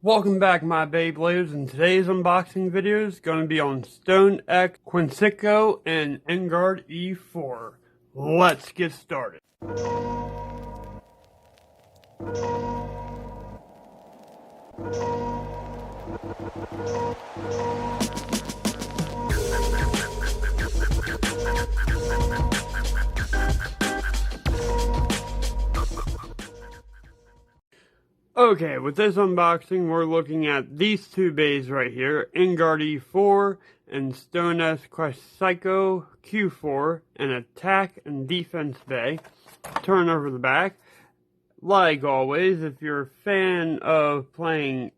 Welcome back, my Beyblades, and today's unboxing video is going to be on Stone X, Quetziko, and Engaard E4. Let's get started. Okay, with this unboxing, we're looking at these two bays right here, Engaard E4 and Stone X Quetziko Q4, an attack and defense bay. Turn over the back. Like always, if you're a fan of playing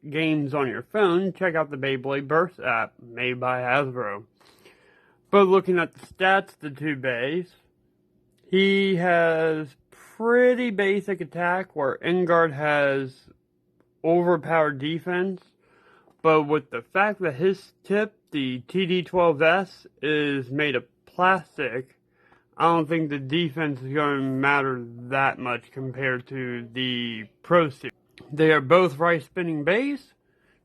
games on your phone, check out the Beyblade Burst app, made by Hasbro. But looking at the stats, the two bays, he has pretty basic attack where Engaard has overpowered defense, but with the fact that his tip, the TD12S, is made of plastic, I don't think the defense is going to matter that much compared to the Pro Series. They are both rice spinning bays.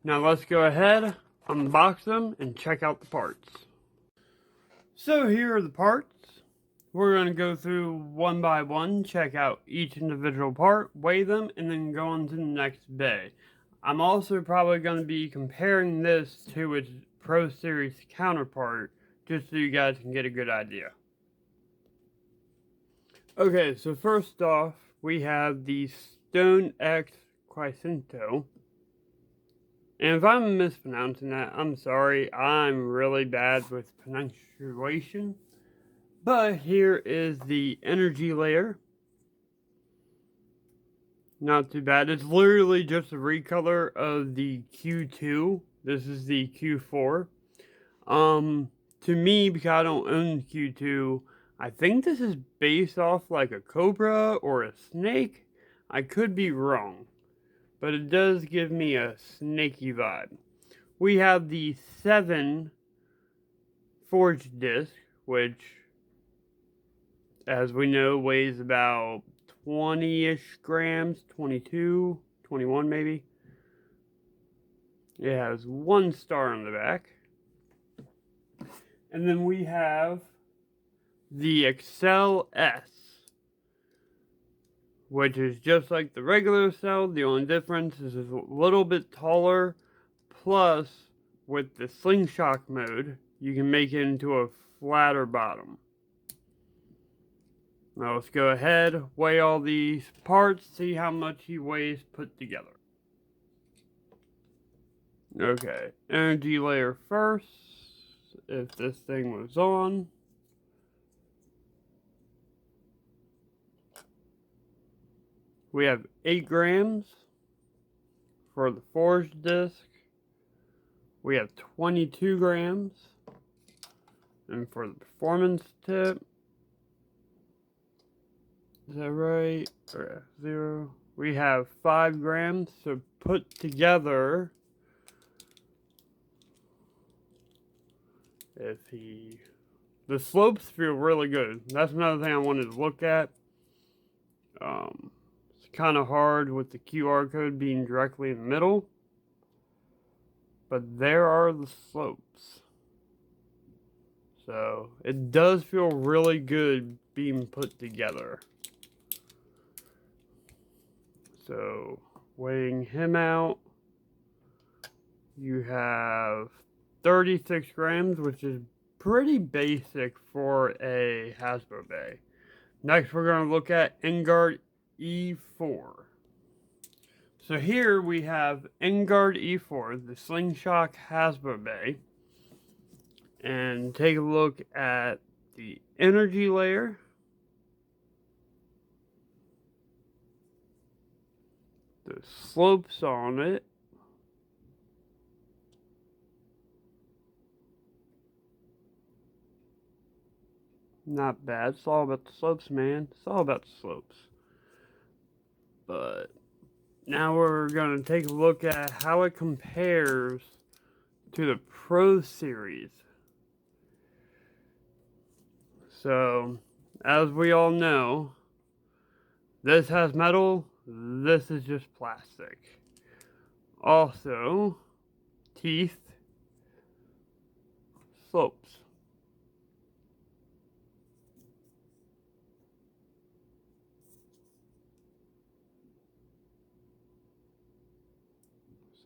Now let's go ahead, unbox them, and check out the parts. So here are the parts. We're going to go through one by one, check out each individual part, weigh them, and then go on to the next bay. I'm also probably going to be comparing this to its Pro Series counterpart, just so you guys can get a good idea. Okay, so first off, we have the Stone X Quetziko. And if I'm mispronouncing that, I'm sorry. I'm really bad with pronunciation. But here is the energy layer. Not too bad. It's literally just a recolor of the Q2. This is the Q4. To me, because I don't own Q2, I think this is based off like a cobra or a snake. I could be wrong, but it does give me a snaky vibe. We have the 7 forged disc, which, as we know, weighs about 20-ish grams, 22, 21 maybe. It has 1 star on the back. And then we have the Excel S, which is just like the regular Excel. The only difference is it's a little bit taller, plus with the slingshot mode, you can make it into a flatter bottom. Now let's go ahead, weigh all these parts, see how much he weighs put together. Okay, energy layer first, if this thing was on. We have 8 grams for the forged disc. We have 22 grams. And for the performance tip, is that right? Or 0. We have 5 grams. So put together, the slopes feel really good. That's another thing I wanted to look at. It's kind of hard with the QR code being directly in the middle, but there are the slopes. So it does feel really good being put together. So weighing him out, you have 36 grams, which is pretty basic for a Hasbro bay. Next, we're going to look at Engaard E4. So here we have Engaard E4, the Slingshot Hasbro bay. And take a look at the energy layer. The slopes on it. Not bad. It's all about the slopes, man. It's all about the slopes. But now we're going to take a look at how it compares to the Pro Series. So, as we all know, this has metal, this is just plastic. Also, teeth, slopes.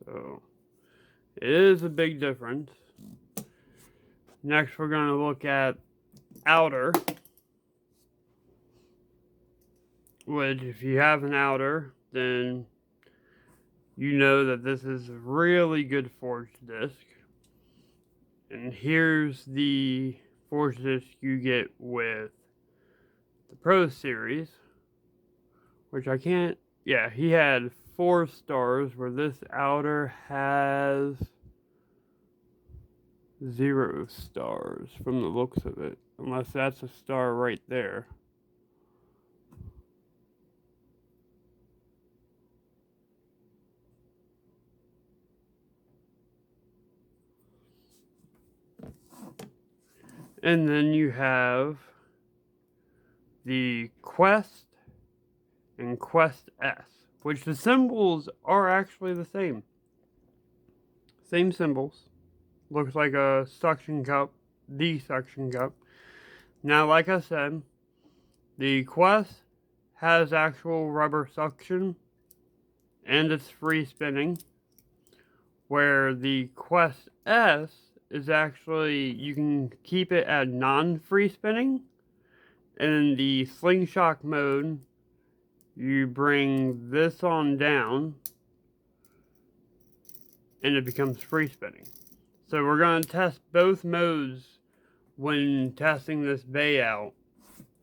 So, it is a big difference. Next, we're going to look at outer, which if you have an outer, then you know that this is a really good forged disc. And here's the forged disc you get with the Pro Series, which I can't, yeah, he had 4 stars, where this outer has 0 stars from the looks of it, unless that's a star right there. And then you have the Quest and Quest S, which the symbols are actually the same. Same symbols. Looks like a suction cup, the suction cup. Now, like I said, the Quest has actual rubber suction and it's free spinning, where the Quest S is actually, you can keep it at non-free spinning, and in the slingshot mode, you bring this on down, and it becomes free spinning. So we're going to test both modes when testing this bay out,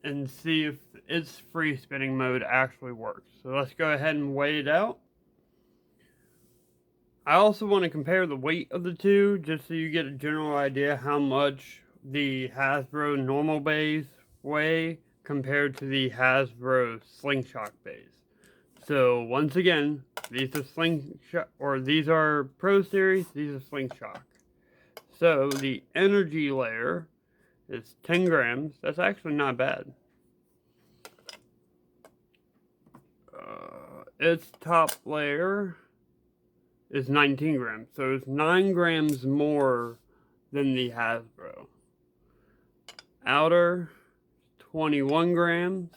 and see if its free spinning mode actually works. So let's go ahead and weigh it out. I also want to compare the weight of the two, just so you get a general idea how much the Hasbro normal bays weigh compared to the Hasbro slingshot bays. So once again, these are slingshot, or these are Pro Series, these are slingshot. So the energy layer is 10 grams. That's actually not bad. Its top layer is 19 grams, so it's 9 grams more than the Hasbro. Outer, 21 grams.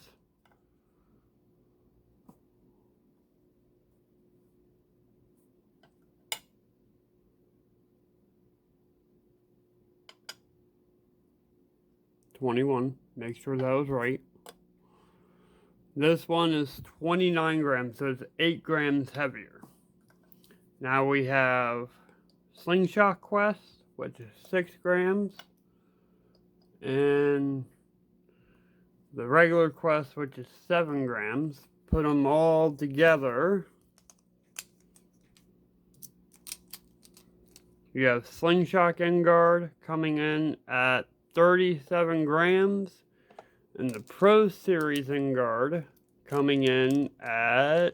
Make sure that was right. This one is 29 grams, so it's 8 grams heavier. Now we have Slingshot Quest, which is 6 grams, and the regular Quest, which is 7 grams. Put them all together. You have Slingshot Engaard coming in at 37 grams, and the Pro Series Engaard coming in at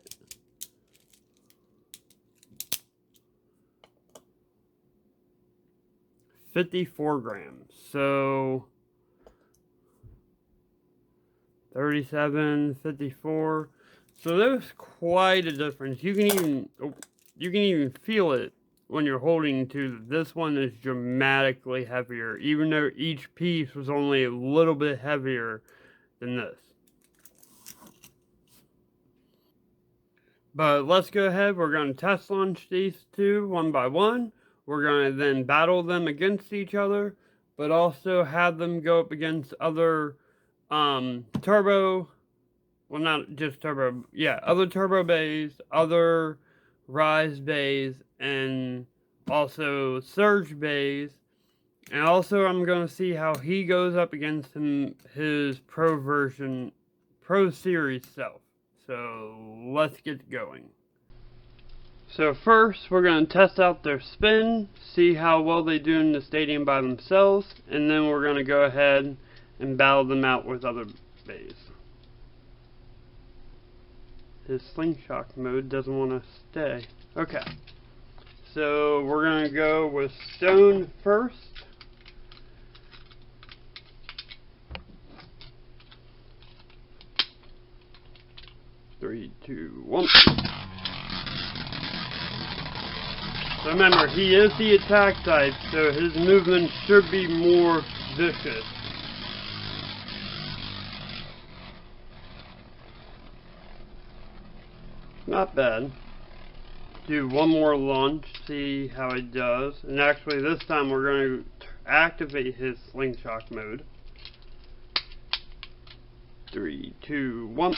54 grams. So 37, 54. So there's quite a difference. You can even feel it when you're holding to. This one is dramatically heavier, even though each piece was only a little bit heavier than this. But let's go ahead. We're going to test launch these two one by one. We're going to then battle them against each other, but also have them go up against other turbo, well, not just turbo, yeah, other turbo bays, other rise bays, and also surge bays. And also I'm going to see how he goes up against his Pro Series self. So let's get going. So first we're going to test out their spin, see how well they do in the stadium by themselves, and then we're going to go ahead and battle them out with other bays. His slingshot mode doesn't want to stay. Okay, so we're going to go with stone first. Three, two, one. So remember, he is the attack type, so his movement should be more vicious. Not bad. Do one more launch, see how it does. And actually this time we're going to activate his slingshot mode. 3, 2, 1.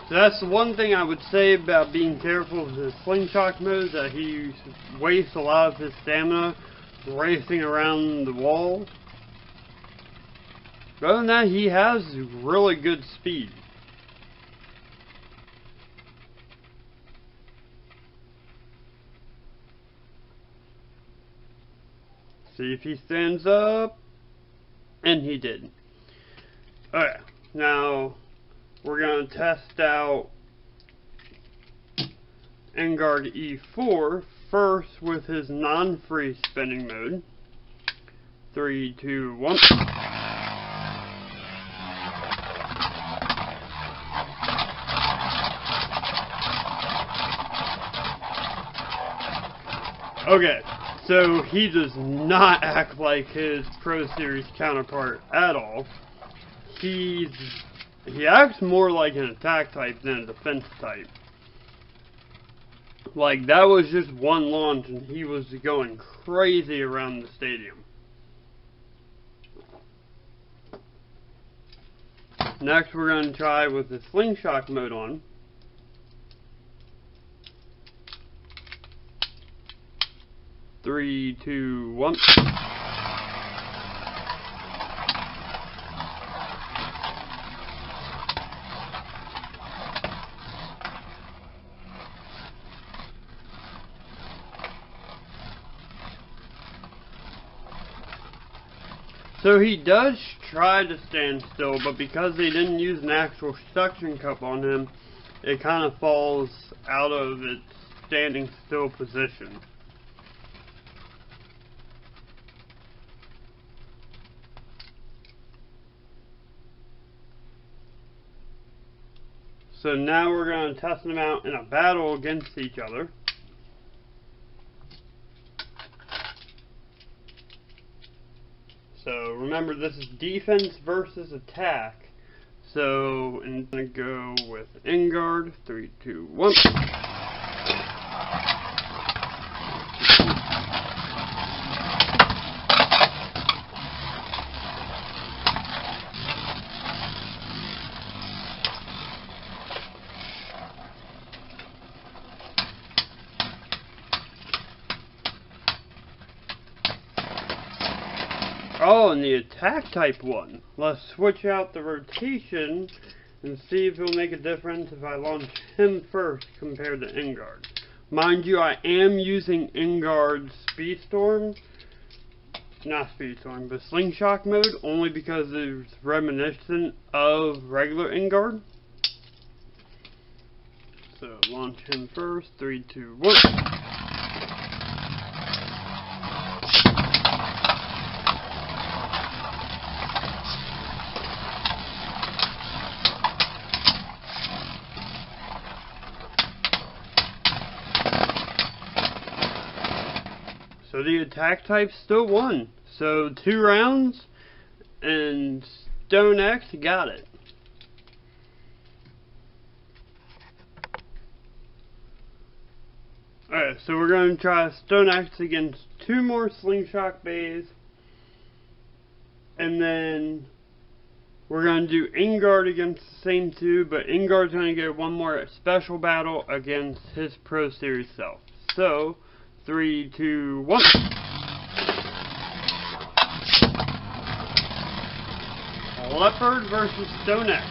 So that's the one thing I would say about being careful with his slingshot mode, that he wastes a lot of his stamina racing around the wall. But other than that, he has really good speed. See if he stands up. And he did. Alright, now we're going to test out Engaard E4 first with his non-free spinning mode. 3, 2, 1. Okay, so he does not act like his Pro Series counterpart at all. He acts more like an attack type than a defense type. Like, that was just one launch and he was going crazy around the stadium. Next we're going to try with the slingshot mode on. 3, 2, 1. So he does try to stand still, but because they didn't use an actual suction cup on him, it kind of falls out of its standing still position. So now we're going to test them out in a battle against each other. So remember, this is defense versus attack. So I'm going to go with Engaard. 3, 2, 1. Oh, and the attack type one. Let's switch out the rotation and see if it'll make a difference if I launch him first compared to Engaard. Mind you, I am using Engaard's but slingshot mode, only because it's reminiscent of regular Engaard. So launch him first. 3, 2, 1. So the attack type still won. So 2 rounds, and Stone X got it. Alright, so we're going to try Stone X against 2 more slingshot bays. And then we're going to do Engaard against the same 2, but Engaard's going to get one more special battle against his Pro Series self. So 3, 2, 1. Leopard versus Stone X.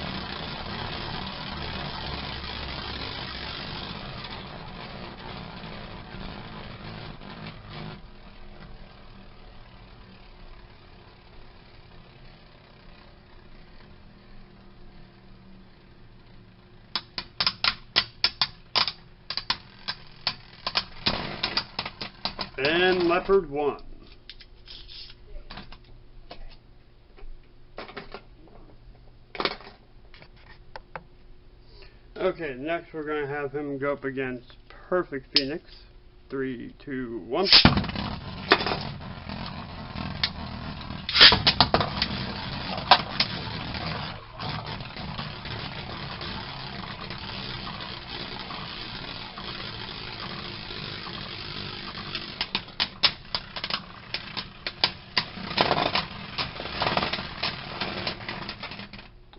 And Leopard 1. Okay, next we're going to have him go up against Perfect Phoenix. 3, 2, 1.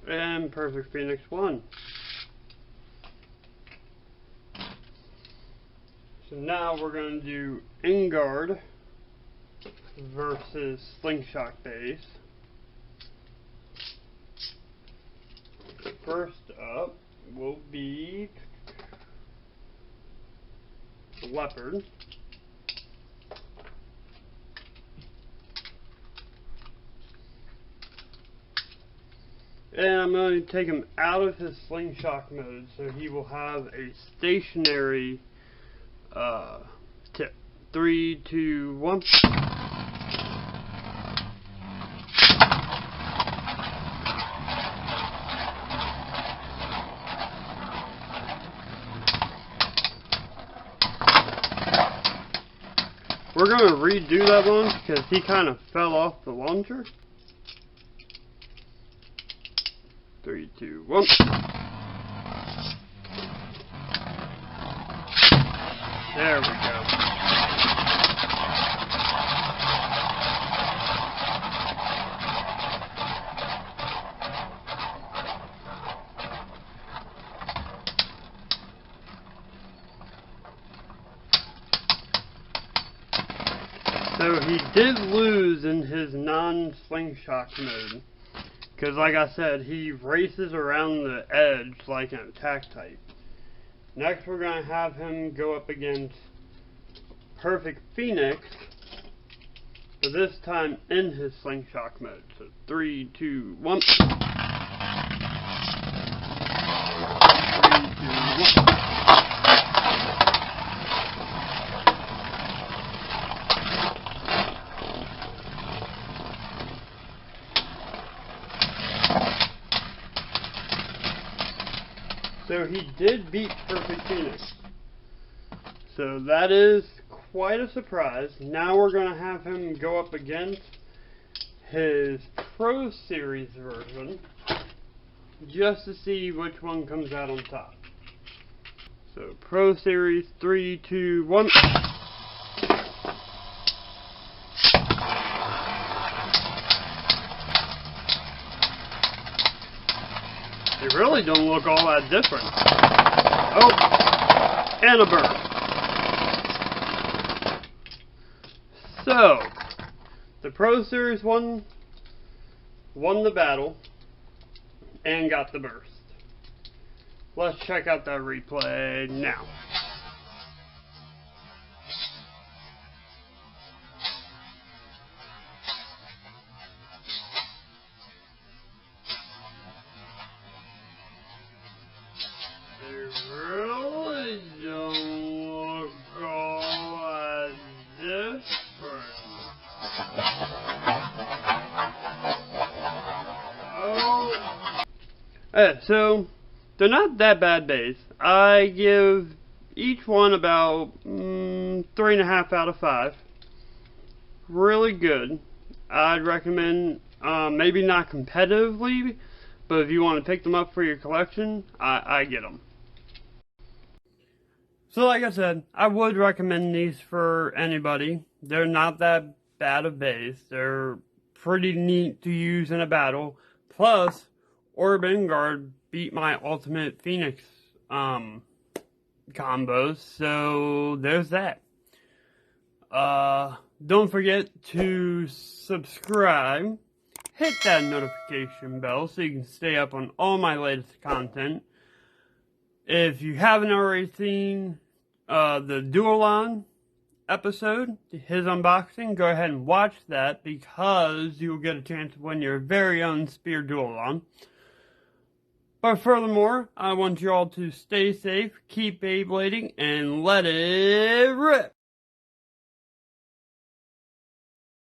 And Perfect Phoenix 1. So now we're going to do Engaard versus Slingshot Base. First up will be Leopard. And I'm going to take him out of his slingshot mode, so he will have a stationary tip. 3, 2, 1. We're going to redo that one because he kind of fell off the launcher. 3, 2, 1. There we go. So he did lose in his non-slingshot mode. Because like I said, he races around the edge like an attack type. Next we're going to have him go up against Perfect Phoenix, but this time in his slingshot mode. So 3, 2, 1. 3, 2, 1. So he did beat Perfect Phoenix. So that is quite a surprise. Now we're going to have him go up against his Pro Series version, just to see which one comes out on top. So Pro Series, 3, 2, 1. They really don't look all that different. Oh, and a burst. So, the Pro Series won the battle and got the burst. Let's check out that replay now. They really don't look all that different. So, they're not that bad bass. I give each one about 3.5 out of 5. Really good. I'd recommend, maybe not competitively, but if you want to pick them up for your collection, I get them. So like I said, I would recommend these for anybody. They're not that bad of bass. They're pretty neat to use in a battle. Plus, Orb Engaard beat my Ultimate Phoenix combos, so there's that. Don't forget to subscribe, hit that notification bell so you can stay up on all my latest content. If you haven't already seen the Dualon episode, his unboxing, go ahead and watch that because you'll get a chance to win your very own Spear Dualon. But furthermore, I want you all to stay safe, keep Beyblading, and let it rip!